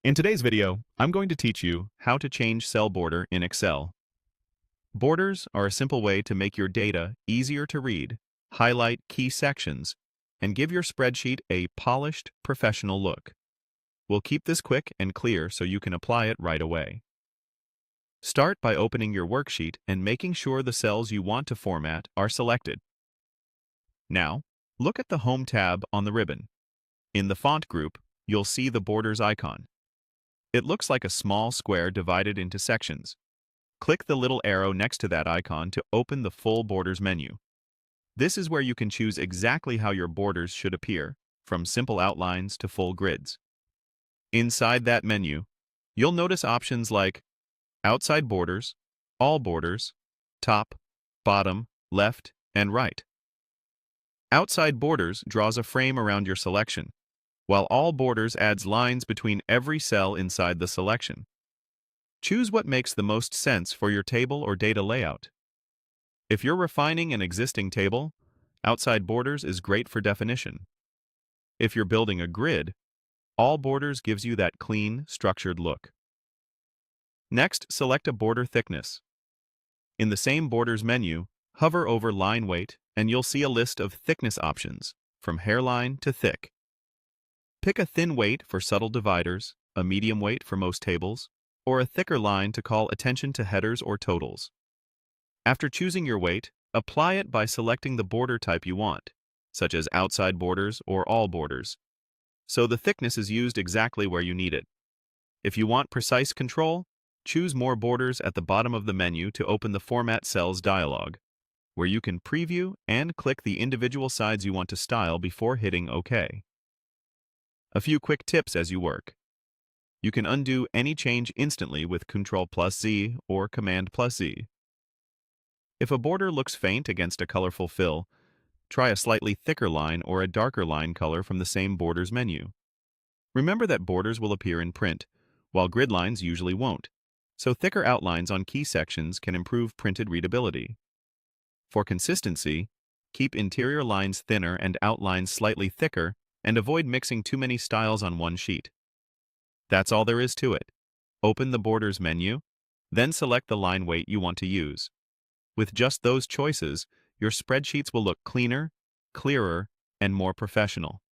In today's video, I'm going to teach you how to change cell border in Excel. Borders are a simple way to make your data easier to read, highlight key sections, and give your spreadsheet a polished, professional look. We'll keep this quick and clear so you can apply it right away. Start by opening your worksheet and making sure the cells you want to format are selected. Now, look at the Home tab on the ribbon. In the font group, you'll see the Borders icon. It looks like a small square divided into sections. Click the little arrow next to that icon to open the full Borders menu. This is where you can choose exactly how your borders should appear, from simple outlines to full grids. Inside that menu, you'll notice options like outside borders, all borders, top, bottom, left, and right. Outside borders draws a frame around your selection, while all borders adds lines between every cell inside the selection. Choose what makes the most sense for your table or data layout. If you're refining an existing table, outside borders is great for definition. If you're building a grid, all borders gives you that clean, structured look. Next, select a border thickness. In the same Borders menu, hover over Line Weight and you'll see a list of thickness options, from hairline to thick. Pick a thin weight for subtle dividers, a medium weight for most tables, or a thicker line to call attention to headers or totals. After choosing your weight, apply it by selecting the border type you want, such as outside borders or all borders, so the thickness is used exactly where you need it. If you want precise control, choose More Borders at the bottom of the menu to open the Format Cells dialog, where you can preview and click the individual sides you want to style before hitting OK. A few quick tips as you work. You can undo any change instantly with Ctrl+Z or Command+Z. If a border looks faint against a colorful fill, try a slightly thicker line or a darker line color from the same Borders menu. Remember that borders will appear in print, while grid lines usually won't, so thicker outlines on key sections can improve printed readability. For consistency, keep interior lines thinner and outlines slightly thicker, and avoid mixing too many styles on one sheet. That's all there is to it. Open the Borders menu, then select the line weight you want to use. With just those choices, your spreadsheets will look cleaner, clearer, and more professional.